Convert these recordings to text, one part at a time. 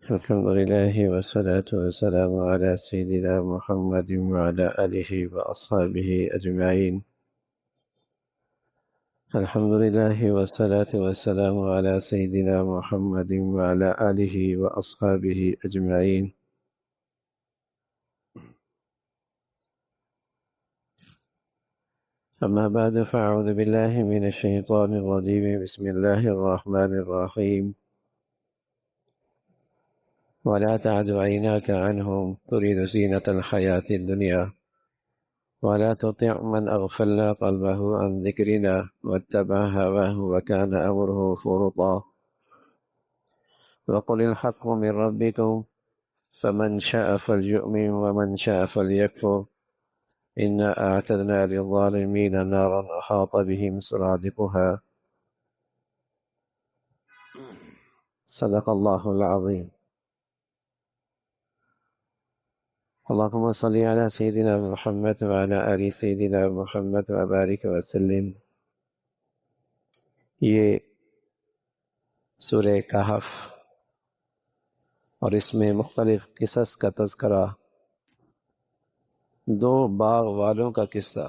الحمد لله والصلاة والسلام على سيدنا محمد وعلى آله وأصحابه أجمعين. الحمد لله والصلاة والسلام على سيدنا محمد وعلى آله وأصحابه أجمعين. أما بعد فأعوذ بالله من الشيطان الرجيم. بسم الله الرحمن الرحيم. ولا تعد عيناك عنهم تريد زينة الحياة الدنيا ولا تطع من أغفلنا قلبه عن ذكرنا واتبع هواه وكان أمره فرطا. وقل الحق من ربكم فمن شاء فليؤمن ومن شاء فليكفر إنا أعتدنا للظالمين نارا أحاط بهم سرادقها. صدق الله العظيم. اللهم صل على سيدنا محمد وعلى آل سيدنا محمد وبارك وسلم. یہ سورہ کہف اور اس میں مختلف قصص کا تذکرہ، دو باغ والوں کا قصہ.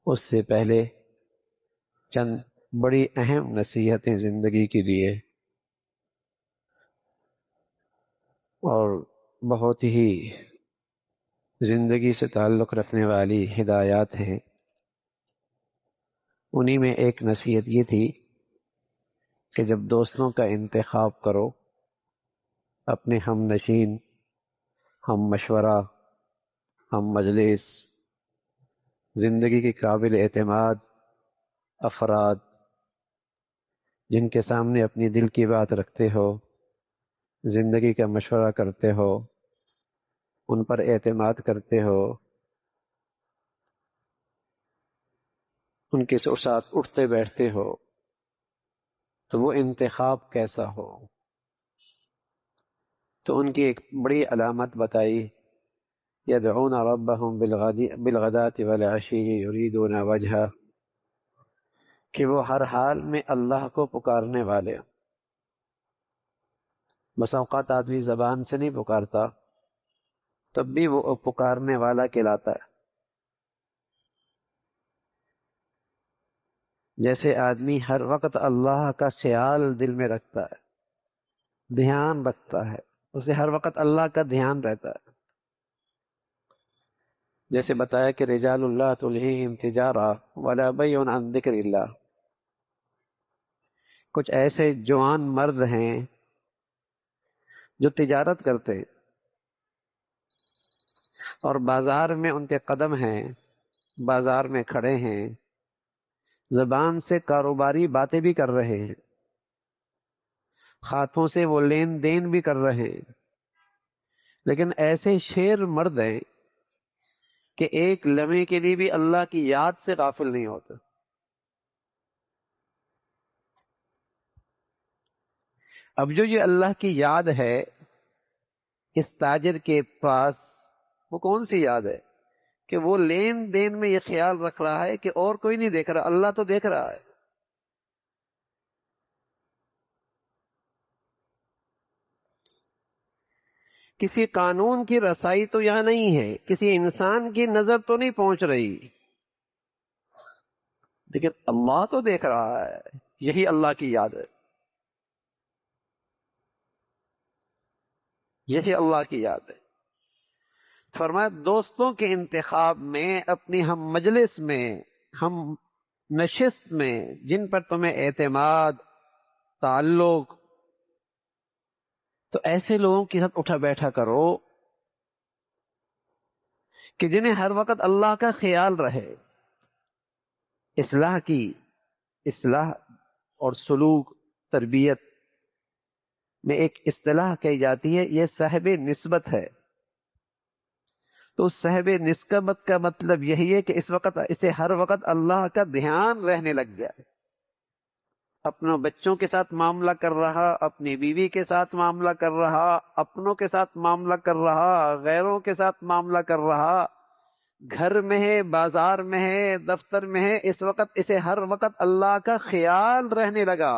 اس سے پہلے چند بڑی اہم نصیحتیں زندگی کے لیے اور بہت ہی زندگی سے تعلق رکھنے والی ہدایات ہیں. انہی میں ایک نصیحت یہ تھی کہ جب دوستوں کا انتخاب کرو، اپنے ہم نشین، ہم مشورہ، ہم مجلس، زندگی کے قابل اعتماد افراد جن کے سامنے اپنی دل کی بات رکھتے ہو، زندگی کا مشورہ کرتے ہو، ان پر اعتماد کرتے ہو، ان کے ساتھ اٹھتے بیٹھتے ہو، تو وہ انتخاب کیسا ہو. تو ان کی ایک بڑی علامت بتائی، یدعون ربهم بالغداۃ والعشی یریدون وجہہ، کہ وہ ہر حال میں اللہ کو پکارنے والے. بس اوقات آدمی زبان سے نہیں پکارتا، تب بھی وہ پکارنے والا کہلاتا ہے. جیسے آدمی ہر وقت اللہ کا خیال دل میں رکھتا ہے، دھیان رکھتا ہے، اسے ہر وقت اللہ کا دھیان رہتا ہے. جیسے بتایا کہ رجال اللہ تلہیہم تجارہ ولا بیع عن ذکر اللہ، کچھ ایسے جوان مرد ہیں جو تجارت کرتے اور بازار میں ان کے قدم ہیں، بازار میں کھڑے ہیں، زبان سے کاروباری باتیں بھی کر رہے ہیں، ہاتھوں سے وہ لین دین بھی کر رہے ہیں، لیکن ایسے شیر مرد ہیں کہ ایک لمحے کے لیے بھی اللہ کی یاد سے غافل نہیں ہوتے. اب جو یہ اللہ کی یاد ہے اس تاجر کے پاس، وہ کون سی یاد ہے کہ وہ لین دین میں یہ خیال رکھ رہا ہے کہ اور کوئی نہیں دیکھ رہا، اللہ تو دیکھ رہا ہے. کسی قانون کی رسائی تو یہاں نہیں ہے، کسی انسان کی نظر تو نہیں پہنچ رہی، لیکن اللہ تو دیکھ رہا ہے. یہی اللہ کی یاد ہے، یہی اللہ کی یاد ہے. فرمایا دوستوں کے انتخاب میں، اپنی ہم مجلس میں، ہم نشست میں، جن پر تمہیں اعتماد، تعلق، تو ایسے لوگوں کے ساتھ اٹھا بیٹھا کرو کہ جنہیں ہر وقت اللہ کا خیال رہے. اصلاح اور سلوک تربیت میں ایک اصطلاح کہی جاتی ہے، یہ صاحب نسبت ہے. تو صاحب نسبت کا مطلب یہی ہے کہ اسے ہر وقت اللہ کا دھیان رہنے لگ جائے. اپنوں بچوں کے ساتھ معاملہ کر رہا، اپنی بیوی کے ساتھ معاملہ کر رہا، اپنوں کے ساتھ معاملہ کر رہا، غیروں کے ساتھ معاملہ کر رہا، گھر میں ہے، بازار میں ہے، دفتر میں ہے، اس وقت اسے ہر وقت اللہ کا خیال رہنے لگا.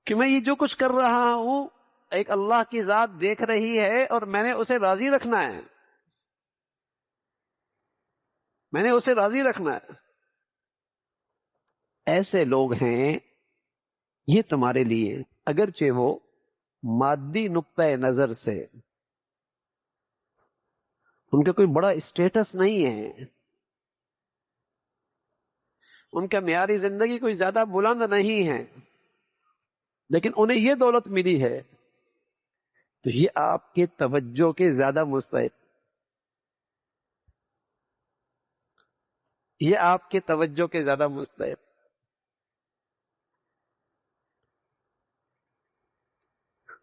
کہ میں یہ جو کچھ کر رہا ہوں ایک اللہ کی ذات دیکھ رہی ہے اور میں نے اسے راضی رکھنا ہے، میں نے اسے راضی رکھنا ہے. ایسے لوگ ہیں یہ تمہارے لیے، اگرچہ وہ مادی نقطۂ نظر سے ان کا کوئی بڑا اسٹیٹس نہیں ہے، ان کا معیاری زندگی کوئی زیادہ بلند نہیں ہے، لیکن انہیں یہ دولت ملی ہے تو یہ آپ کے توجہ کے زیادہ مستحق، یہ آپ کے توجہ کے زیادہ مستحق.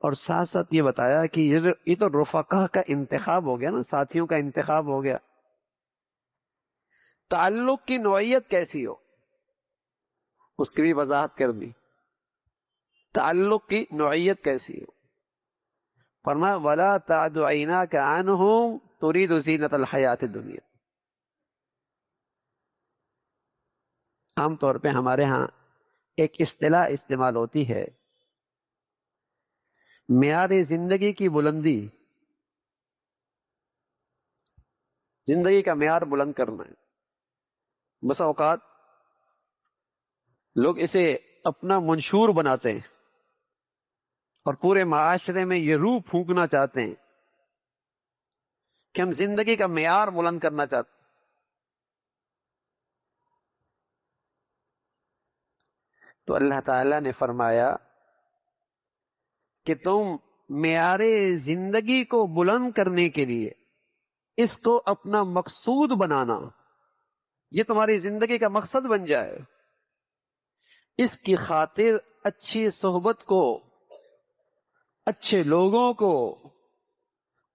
اور ساتھ ساتھ یہ بتایا کہ یہ تو رفقا کا انتخاب ہو گیا نا، ساتھیوں کا انتخاب ہو گیا. تعلق کی نوعیت کیسی ہو اس کی بھی وضاحت کر دی. تعلق کی نوعیت کیسی ہو؟ فرمایا وَلَا تَعْدُ عَيْنَاكَ عَنْهُمْ تُرِيدُ زِينَةَ الْحَيَاةِ الدُّنْيَا. عام طور پہ ہمارے ہاں ایک اصطلاح استعمال ہوتی ہے، معیار زندگی کی بلندی، زندگی کا معیار بلند کرنا ہے. بس اوقات لوگ اسے اپنا منشور بناتے ہیں اور پورے معاشرے میں یہ روح پھونکنا چاہتے ہیں کہ ہم زندگی کا معیار بلند کرنا چاہتے ہیں. تو اللہ تعالیٰ نے فرمایا کہ تم معیار زندگی کو بلند کرنے کے لیے اس کو اپنا مقصود بنانا، یہ تمہاری زندگی کا مقصد بن جائے، اس کی خاطر اچھی صحبت کو، اچھے لوگوں کو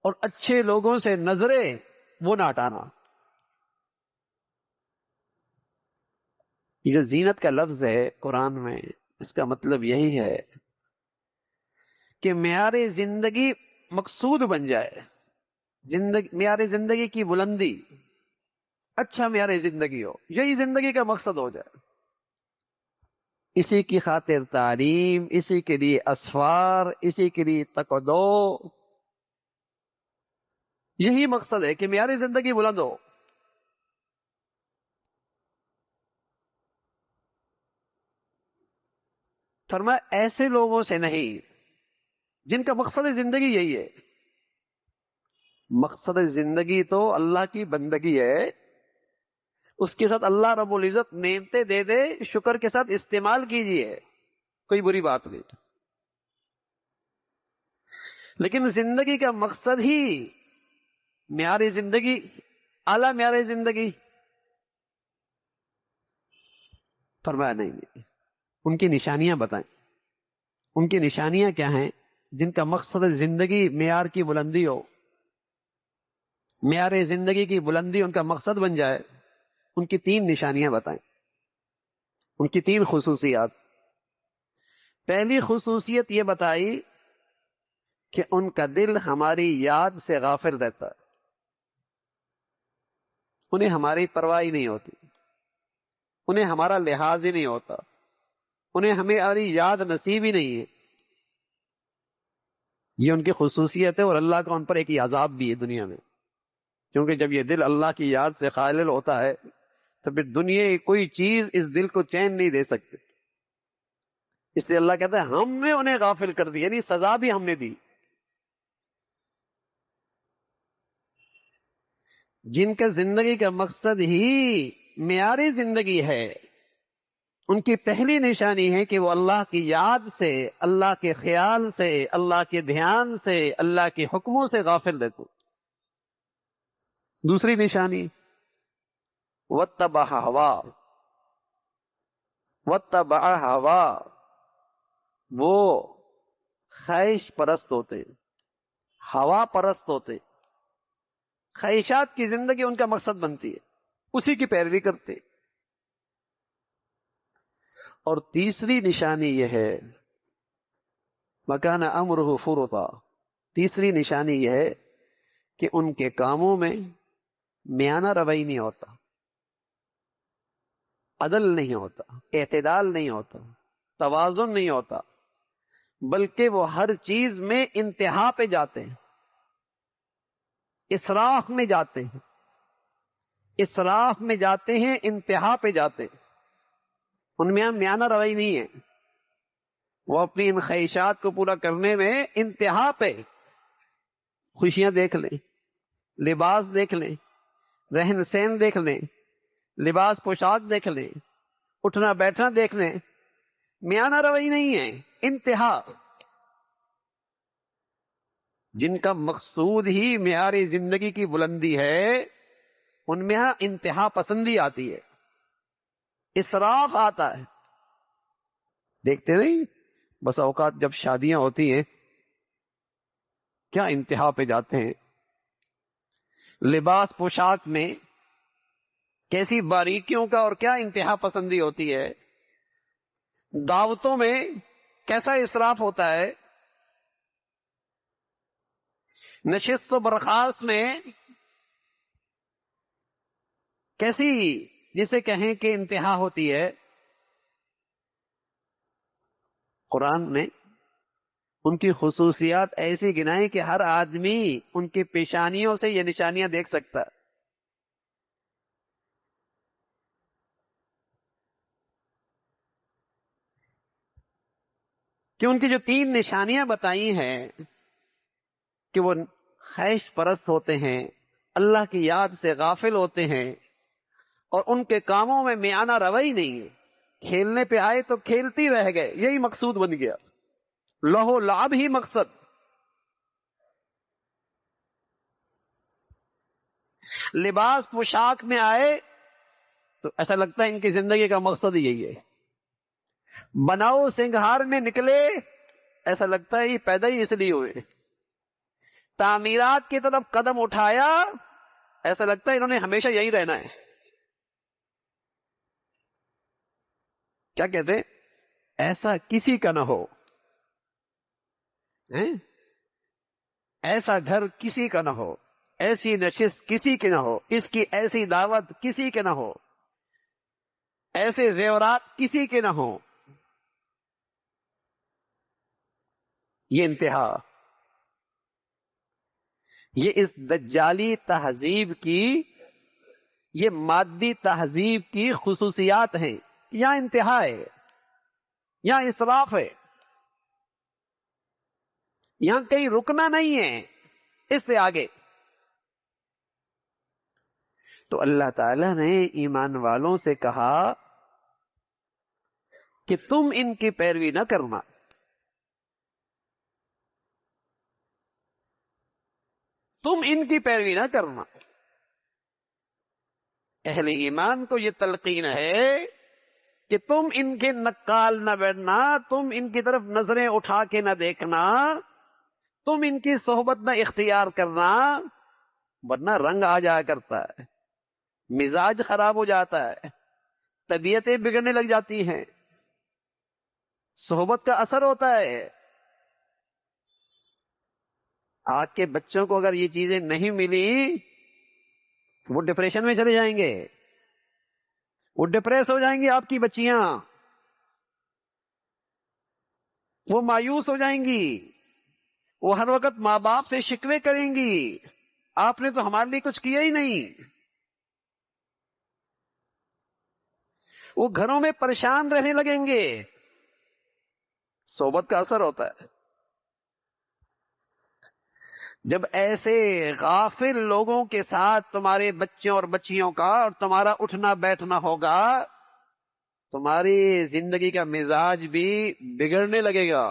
اور اچھے لوگوں سے نظریں وہ نہ ہٹانا. یہ جو زینت کا لفظ ہے قرآن میں، اس کا مطلب یہی ہے کہ معیار زندگی مقصود بن جائے، معیار زندگی کی بلندی، اچھا معیار زندگی ہو، یہی زندگی کا مقصد ہو جائے. اسی کی خاطر تعلیم، اسی کے لیے اسفار، اسی کے لیے تقدو، یہی مقصد ہے کہ معیار زندگی بلند ہو. فرمایا ایسے لوگوں سے نہیں جن کا مقصد زندگی یہی ہے. مقصد زندگی تو اللہ کی بندگی ہے، اس کے ساتھ اللہ رب العزت نعمتیں دے دے، شکر کے ساتھ استعمال کیجیے، کوئی بری بات نہیں. لیکن زندگی کا مقصد ہی معیار زندگی، اعلیٰ معیار زندگی، فرمایا نہیں. ان کی نشانیاں بتائیں، ان کی نشانیاں کیا ہیں جن کا مقصد زندگی معیار کی بلندی ہو، معیار زندگی کی بلندی ان کا مقصد بن جائے. ان کی 3 نشانیاں بتائیں، ان کی 3 خصوصیات. پہلی خصوصیت یہ بتائی کہ ان کا دل ہماری یاد سے غافل رہتا ہے، انہیں ہماری پرواہ نہیں ہوتی، انہیں ہمارا لحاظ ہی نہیں ہوتا، انہیں ہماری یاد نصیب ہی نہیں ہے. یہ ان کی خصوصیت ہے، اور اللہ کا ان پر ایک عذاب بھی ہے دنیا میں، کیونکہ جب یہ دل اللہ کی یاد سے خالل ہوتا ہے تو پھر دنیا کی کوئی چیز اس دل کو چین نہیں دے سکتے. اس لیے اللہ کہتا ہے ہم نے انہیں غافل کر دی، یعنی سزا بھی ہم نے دی. جن کا زندگی کا مقصد ہی معیاری زندگی ہے، ان کی پہلی نشانی ہے کہ وہ اللہ کی یاد سے، اللہ کے خیال سے، اللہ کے دھیان سے، اللہ کے حکموں سے غافل رہتے. دوسری نشانی وَاتَّبَعَ هَوَاهُ، وَاتَّبَعَ هَوَاهُ، وہ خواہش پرست ہوتے، ہوا پرست ہوتے، خواہشات کی زندگی ان کا مقصد بنتی ہے، اسی کی پیروی کرتے. اور تیسری نشانی یہ ہے مکان امرہ فرطا، تیسری نشانی یہ ہے کہ ان کے کاموں میں میانہ روی نہیں ہوتا، عدل نہیں ہوتا، اعتدال نہیں ہوتا، توازن نہیں ہوتا. بلکہ وہ ہر چیز میں انتہا پہ جاتے ہیں، اسراف میں جاتے ہیں، اسراف میں جاتے ہیں، انتہا پہ جاتے ہیں۔ ان میں میانہ روی نہیں ہے، وہ اپنی ان خواہشات کو پورا کرنے میں انتہا پہ۔ خوشیاں دیکھ لیں، لباس دیکھ لیں، رہن سہن دیکھ لیں، لباس پوشاک دیکھ لیں، اٹھنا بیٹھنا دیکھ لیں، میانہ روی نہیں ہے، انتہا۔ جن کا مقصود ہی معیار زندگی کی بلندی ہے، ان میں انتہا پسندی آتی ہے، اسراف آتا ہے۔ دیکھتے نہیں بس اوقات جب شادیاں ہوتی ہیں کیا انتہا پہ جاتے ہیں، لباس پوشاک میں کیسی باریکیوں کا اور کیا انتہا پسندی ہوتی ہے، دعوتوں میں کیسا اسراف ہوتا ہے، نشست و برخاست میں کیسی جسے کہیں کہ انتہا ہوتی ہے۔ قرآن نے ان کی خصوصیات ایسی گنائی کہ ہر آدمی ان کی پیشانیوں سے یہ نشانیاں دیکھ سکتا ہے۔ کہ ان کی جو 3 نشانیاں بتائی ہیں کہ وہ خواہش پرست ہوتے ہیں، اللہ کی یاد سے غافل ہوتے ہیں، اور ان کے کاموں میں میانہ روی نہیں ہے، کھیلنے پہ آئے تو کھیلتی رہ گئے، یہی مقصود بن گیا، لہو لعب ہی مقصد۔ لباس پوشاک میں آئے تو ایسا لگتا ہے ان کی زندگی کا مقصد ہی یہی ہے، بناؤ سنگھار میں نکلے ایسا لگتا ہے یہ پیدا ہی اس لیے ہوئے، تعمیرات کی طرف قدم اٹھایا ایسا لگتا ہے انہوں نے ہمیشہ یہی رہنا ہے۔ کیا کہتے ہیں؟ ایسا کسی کا نہ ہو، ایسا گھر کسی کا نہ ہو، ایسی نشست کسی کی نہ ہو، اس کی ایسی دعوت کسی کے نہ ہو، ایسے زیورات کسی کے نہ ہو۔ یہ انتہا، یہ اس دجالی تہذیب کی، یہ مادی تہذیب کی خصوصیات ہیں۔ یہاں انتہا ہے، یہاں اسراف ہے، یہاں کہیں رکنا نہیں ہے اس سے آگے۔ تو اللہ تعالی نے ایمان والوں سے کہا کہ تم ان کی پیروی نہ کرنا، تم ان کی پیروی نہ کرنا۔ اہل ایمان کو یہ تلقین ہے کہ تم ان کے نقال نہ بیٹھنا، تم ان کی طرف نظریں اٹھا کے نہ دیکھنا، تم ان کی صحبت نہ اختیار کرنا، ورنہ رنگ آ جایا کرتا ہے، مزاج خراب ہو جاتا ہے، طبیعتیں بگڑنے لگ جاتی ہیں، صحبت کا اثر ہوتا ہے۔ آج کے بچوں کو اگر یہ چیزیں نہیں ملی تو وہ ڈپریشن میں چلے جائیں گے، وہ ڈپریس ہو جائیں گی، آپ کی بچیاں وہ مایوس ہو جائیں گی، وہ ہر وقت ماں باپ سے شکوے کریں گی، آپ نے تو ہمارے لیے کچھ کیا ہی نہیں۔ وہ گھروں میں پریشان رہنے لگیں گے، صحبت کا اثر ہوتا ہے۔ جب ایسے غافل لوگوں کے ساتھ تمہارے بچوں اور بچیوں کا اور تمہارا اٹھنا بیٹھنا ہوگا، تمہاری زندگی کا مزاج بھی بگڑنے لگے گا۔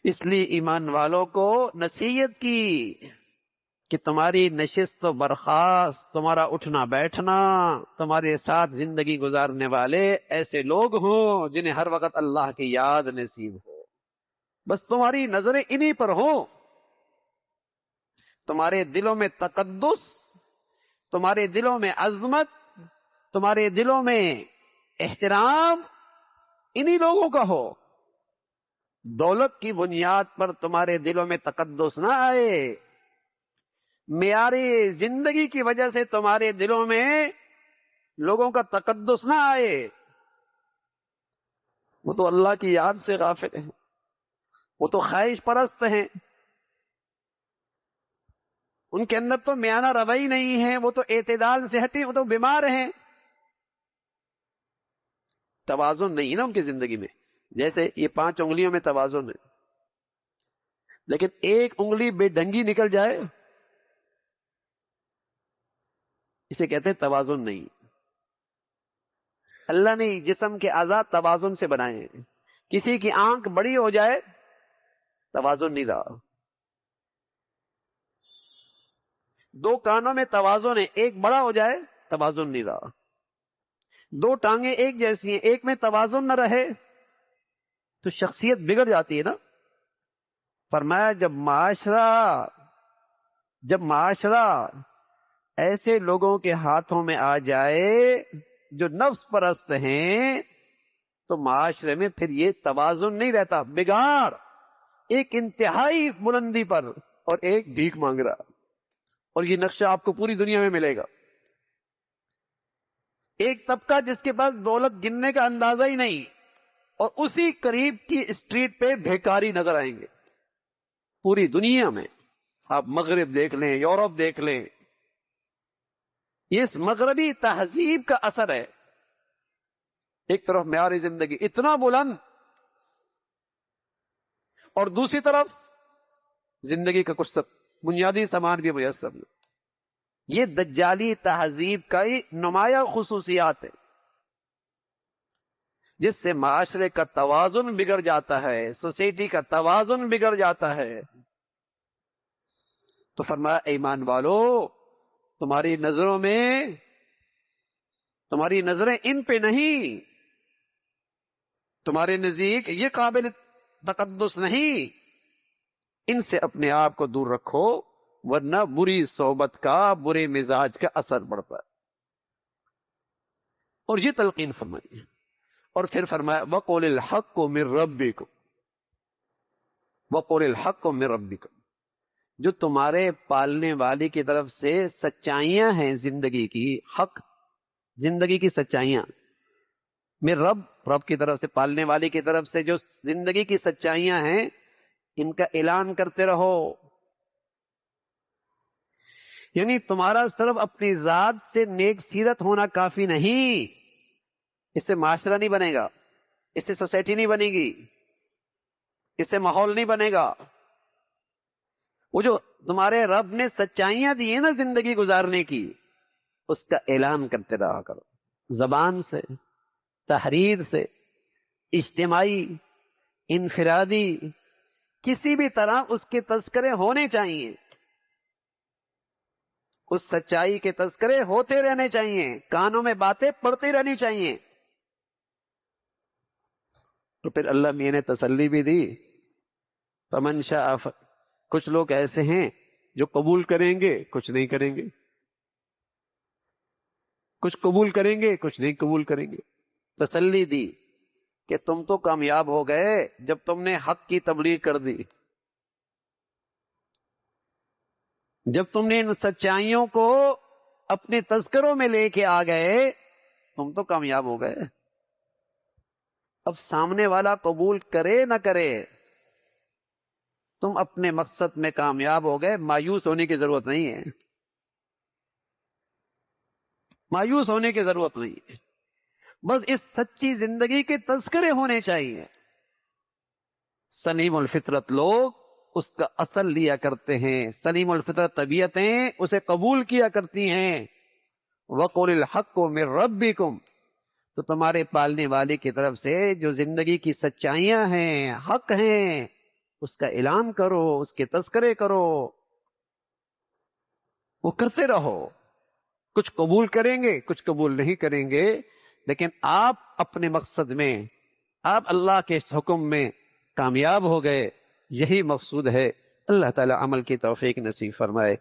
اس لیے ایمان والوں کو نصیحت کی کہ تمہاری نشست و برخاست، تمہارا اٹھنا بیٹھنا، تمہارے ساتھ زندگی گزارنے والے ایسے لوگ ہوں جنہیں ہر وقت اللہ کی یاد نصیب ہو، بس تمہاری نظریں انہی پر ہوں، تمہارے دلوں میں تقدس، تمہارے دلوں میں عظمت، تمہارے دلوں میں احترام انہی لوگوں کا ہو۔ دولت کی بنیاد پر تمہارے دلوں میں تقدس نہ آئے، معیاری زندگی کی وجہ سے تمہارے دلوں میں لوگوں کا تقدس نہ آئے، وہ تو اللہ کی یاد سے غافل ہیں، وہ تو خواہش پرست ہیں، ان کے اندر تو میانہ روی نہیں ہے، وہ تو اعتدال سے ہٹے، وہ تو بیمار ہیں، توازن نہیں ہے نا ان کی زندگی میں۔ جیسے یہ 5 انگلیوں میں توازن ہے، لیکن ایک انگلی بے ڈنگی نکل جائے، اسے کہتے ہیں توازن نہیں۔ اللہ نے جسم کے اعضاء توازن سے بنائے ہیں، کسی کی آنکھ بڑی ہو جائے توازن نہیں رہا، 2 کانوں میں توازن ہے، ایک بڑا ہو جائے توازن نہیں رہا، 2 ٹانگیں ایک جیسی ہیں، ایک میں توازن نہ رہے تو شخصیت بگڑ جاتی ہے نا۔ فرمایا جب معاشرہ ایسے لوگوں کے ہاتھوں میں آ جائے جو نفس پرست ہیں تو معاشرے میں پھر یہ توازن نہیں رہتا، بگاڑ، ایک انتہائی بلندی پر اور ایک بھیک مانگ رہا، اور یہ نقشہ آپ کو پوری دنیا میں ملے گا۔ ایک طبقہ جس کے پاس دولت گننے کا اندازہ ہی نہیں، اور اسی قریب کی اسٹریٹ پہ بھیکاری نظر آئیں گے پوری دنیا میں۔ آپ مغرب دیکھ لیں، یورپ دیکھ لیں، یہ اس مغربی تہذیب کا اثر ہے۔ ایک طرف معیاری زندگی اتنا بلند، اور دوسری طرف زندگی کا کچھ بنیادی سامان بھی میسر نہیں۔ یہ دجالی تہذیب کا ہی نمایاں خصوصیات ہے، جس سے معاشرے کا توازن بگڑ جاتا ہے، سوسائٹی کا توازن بگڑ جاتا ہے۔ تو فرمایا ایمان والو، تمہاری نظروں میں، تمہاری نظریں ان پہ نہیں، تمہارے نزدیک یہ قابل تقدس نہیں، ان سے اپنے آپ کو دور رکھو، ورنہ بری صحبت کا، برے مزاج کا اثر پڑتا ہے۔ اور یہ تلقین فرمائی، اور پھر فرمایا وَقُلِ الْحَقُّ مِن رَبِّكُمْ، وَقُلِ الْحَقُّ مِن رَبِّكُمْ، جو تمہارے پالنے والے کی طرف سے سچائیاں ہیں زندگی کی، حق زندگی کی سچائیاں، میں رب کی طرف سے، پالنے والے کی طرف سے جو زندگی کی سچائیاں ہیں، ان کا اعلان کرتے رہو۔ یعنی تمہارا صرف اپنی ذات سے نیک سیرت ہونا کافی نہیں، اس سے معاشرہ نہیں بنے گا، اس سے سوسائٹی نہیں بنے گی، اس سے ماحول نہیں بنے گا۔ وہ جو تمہارے رب نے سچائیاں دی ہیں نا زندگی گزارنے کی، اس کا اعلان کرتے رہا کرو، زبان سے، تحریر سے، اجتماعی، انفرادی، کسی بھی طرح اس کے تذکرے ہونے چاہیے، اس سچائی کے تذکرے ہوتے رہنے چاہیے، کانوں میں باتیں پڑتی رہنی چاہیے۔ تو پھر اللہ میاں نے تسلی بھی دی، فمن شاء، کچھ لوگ ایسے ہیں جو قبول کریں گے، کچھ نہیں کریں گے، کچھ قبول کریں گے، کچھ نہیں قبول کریں گے۔ تسلی دی کہ تم تو کامیاب ہو گئے جب تم نے حق کی تبلیغ کر دی، جب تم نے ان سچائیوں کو اپنے تذکروں میں لے کے آ گئے، تم تو کامیاب ہو گئے۔ اب سامنے والا قبول کرے نہ کرے، تم اپنے مقصد میں کامیاب ہو گئے، مایوس ہونے کی ضرورت نہیں ہے، مایوس ہونے کی ضرورت نہیں ہے، بس اس سچی زندگی کے تذکرے ہونے چاہیے۔ سلیم الفطرت لوگ اس کا اصل لیا کرتے ہیں، سلیم الفطرت طبیعتیں اسے قبول کیا کرتی ہیں۔ وَقُلِ الْحَقُّ مِن رَبِّكُمْ، تو تمہارے پالنے والے کی طرف سے جو زندگی کی سچائیاں ہیں، حق ہیں، اس کا اعلان کرو، اس کے تذکرے کرو، وہ کرتے رہو۔ کچھ قبول کریں گے، کچھ قبول نہیں کریں گے، لیکن آپ اپنے مقصد میں، آپ اللہ کے حکم میں کامیاب ہو گئے، یہی مقصود ہے۔ اللہ تعالی عمل کی توفیق نصیب فرمائے۔